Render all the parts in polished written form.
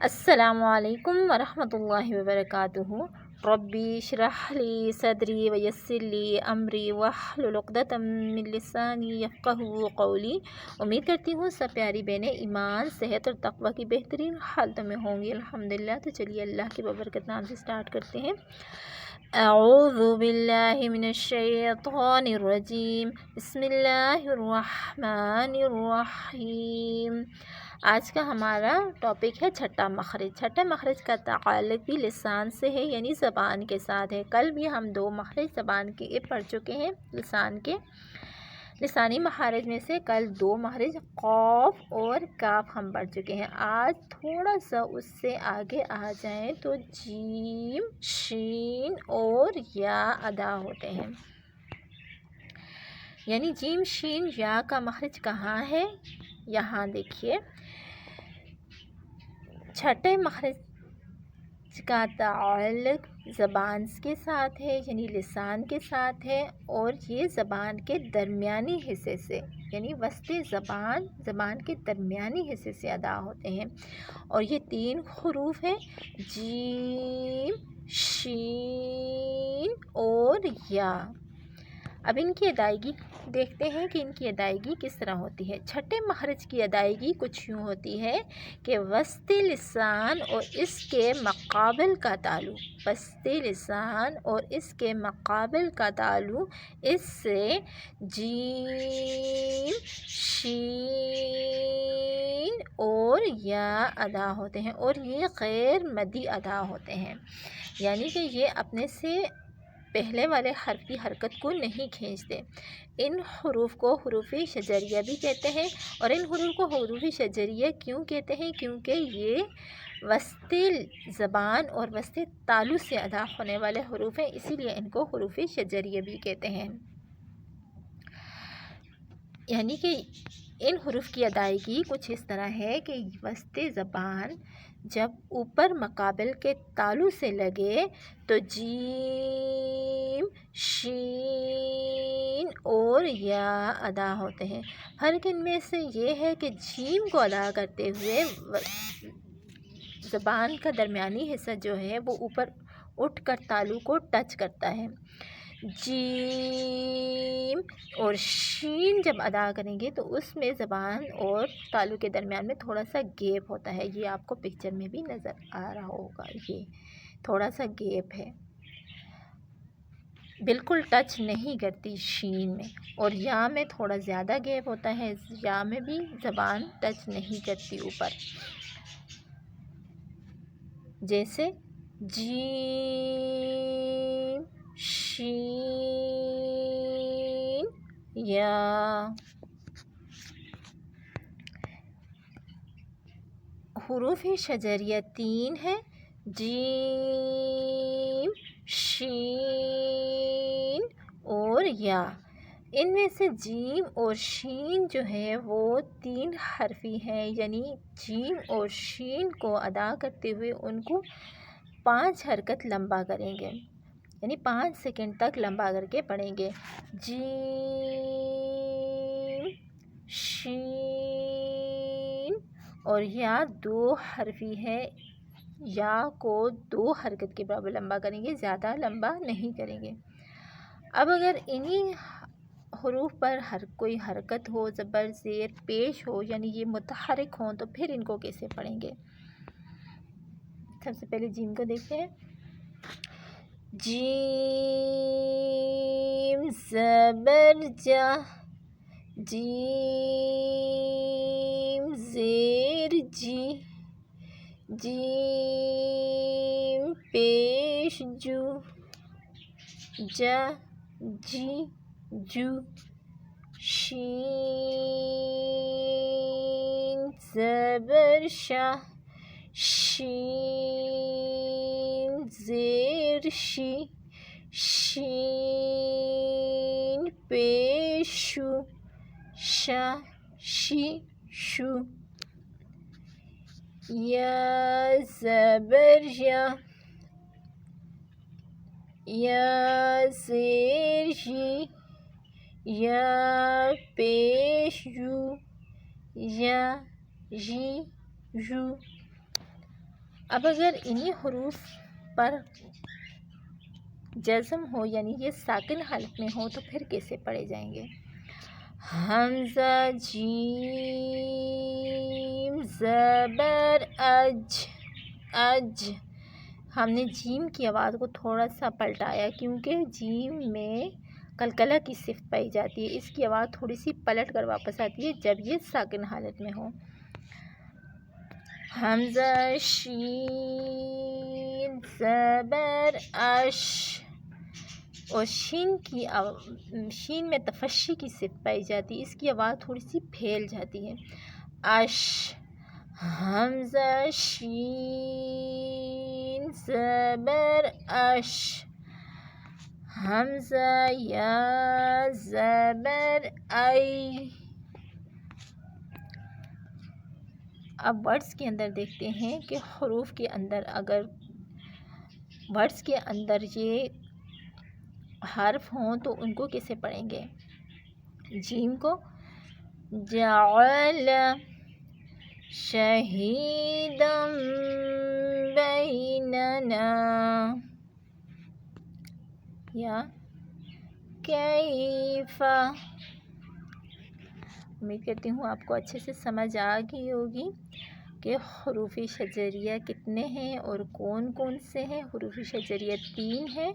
السلام علیکم ورحمۃ اللہ وبرکاتہ۔ ربی اشرح لی صدری ویسر لی امری واحلل عقدۃ من لسانی یفقہوا قولی۔ امید کرتی ہوں سب پیاری بہنیں ایمان، صحت اور تقوی کی بہترین حالتوں میں ہوں گی الحمدللہ۔ تو چلیے اللہ کے بابرکت نام سے سٹارٹ کرتے ہیں۔ اعوذ باللہ من الشیطان الرجیم، بسم اللہ الرحمن الرحیم۔ آج کا ہمارا ٹاپک ہے چھٹا مخرج۔ چھٹا مخرج کا تعلق بھی لسان سے ہے، یعنی زبان کے ساتھ ہے۔ کل بھی ہم 2 مخرج زبان کے پڑھ چکے ہیں لسان کے۔ لسانی مخارج میں سے کل 2 مخرج قاف اور کاف ہم پڑھ چکے ہیں۔ آج تھوڑا سا اس سے آگے آ جائیں تو جیم، شین اور یا ادا ہوتے ہیں۔ یعنی جیم، شین، یا کا مخرج کہاں ہے؟ یہاں دیکھیے، چھٹے مخرج کا تعلق زبان کے ساتھ ہے، یعنی لسان کے ساتھ ہے، اور یہ زبان کے درمیانی حصے سے، یعنی وسط زبان کے درمیانی حصے سے ادا ہوتے ہیں۔ اور یہ 3 حروف ہیں، جیم، شین اور یا۔ اب ان کی ادائیگی دیکھتے ہیں کہ ان کی ادائیگی کس طرح ہوتی ہے۔ چھٹے مخرج کی ادائیگی کچھ یوں ہوتی ہے کہ وسط لسان اور اس کے مقابل کا تعلق، وسط لسان اور اس کے مقابل کا تعلق اس سے جیم، شین اور یا ادا ہوتے ہیں، اور یہ غیر مدی ادا ہوتے ہیں، یعنی کہ یہ اپنے سے پہلے والے حرف کی حرکت کو نہیں کھینچتے۔ ان حروف کو حروف شجریہ بھی کہتے ہیں، اور ان حروف کو حروف شجریہ کیوں کہتے ہیں؟ کیونکہ یہ وسط زبان اور وسط تالو سے ادا ہونے والے حروف ہیں، اسی لیے ان کو حروف شجریہ بھی کہتے ہیں۔ یعنی کہ ان حروف کی ادائیگی کچھ اس طرح ہے کہ وسط زبان جب اوپر مقابل کے تالو سے لگے تو جیم، شین اور یا ادا ہوتے ہیں۔ فرق ان میں سے یہ ہے کہ جیم کو ادا کرتے ہوئے زبان کا درمیانی حصہ جو ہے وہ اوپر اٹھ کر تالو کو ٹچ کرتا ہے۔ جیم اور شین جب ادا کریں گے تو اس میں زبان اور تالو کے درمیان میں تھوڑا سا گیپ ہوتا ہے، یہ آپ کو پکچر میں بھی نظر آ رہا ہوگا، یہ تھوڑا سا گیپ ہے، بالکل ٹچ نہیں کرتی شین میں، اور یا میں تھوڑا زیادہ گیپ ہوتا ہے، یا میں بھی زبان ٹچ نہیں کرتی اوپر، جیسے جیم، شین، یا۔ حروف شجریہ 3 ہیں، جیم، شین اور یا۔ ان میں سے جیم اور شین جو ہے وہ 3 حرفی ہیں، یعنی جیم اور شین کو ادا کرتے ہوئے ان کو 5 حرکت لمبا کریں گے، یعنی 5 سیکنڈ تک لمبا کر کے پڑھیں گے۔ جیم، شین اور یا 2 حرفی ہے، یا کو 2 حرکت کے برابر لمبا کریں گے، زیادہ لمبا نہیں کریں گے۔ اب اگر انہی حروف پر کوئی حرکت ہو، زبر، زیر پیش ہو، یعنی یہ متحرک ہوں، تو پھر ان کو کیسے پڑھیں گے؟ سب سے پہلے جیم کو دیکھتے ہیں۔ جیم زبر جا، جیم زیر جی، جیم پیش جو، جا جی جو، شین زبر شا، شین زیر شی، شین پیش شو، شا شی شو۔ یا زبر یا، یا زیر یی، یا پیش یو، یا یی یو۔ اب اگر انہی حروف پر جزم ہو یعنی یہ ساکن حالت میں ہو تو پھر کیسے پڑھے جائیں گے؟ حمزہ جیم زبر اج، اج۔ ہم نے جیم کی آواز کو تھوڑا سا پلٹایا کیونکہ جیم میں قلقلہ کی صفت پائی جاتی ہے، اس کی آواز تھوڑی سی پلٹ کر واپس آتی ہے جب یہ ساکن حالت میں ہو۔ حمزہ شین زبر اش، اور شین میں تفشی کی صفت پائی جاتی ہے، اس کی آواز تھوڑی سی پھیل جاتی ہے، اش۔ حمزہ شین زبر اش، حمزہ یا زبر ای۔ اب ورڈز کے اندر دیکھتے ہیں کہ حروف کے اندر اگر ورڈز کے اندر یہ حرف ہوں تو ان کو کیسے پڑھیں گے؟ جیم کو جعل شہیدا بیننا، یا کیف۔ امید کرتی ہوں آپ کو اچھے سے سمجھ آ گئی ہوگی کہ حروف شجریہ کتنے ہیں اور کون کون سے ہیں۔ حروف شجریہ 3 ہیں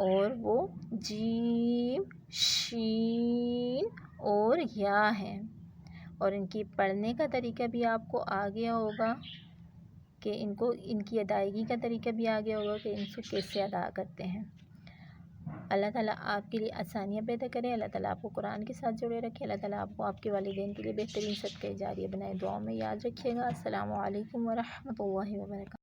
اور وہ جیم، شین اور یا ہیں، اور ان کی پڑھنے کا طریقہ بھی آپ کو آ گیا ہوگا کہ ان کی ادائیگی کا طریقہ بھی آ گیا ہوگا کہ ان سے کیسے ادا کرتے ہیں۔ اللہ تعالیٰ آپ کے لیے آسانیاں پیدا کرے، اللہ تعالیٰ آپ کو قرآن کے ساتھ جوڑے رکھے، اللہ تعالیٰ آپ کو آپ کے والدین کے لیے بہترین صدقہ جاریہ بنائے۔ دعاؤں میں یاد رکھیے گا۔ السلام علیکم ورحمۃ اللہ وبرکاتہ۔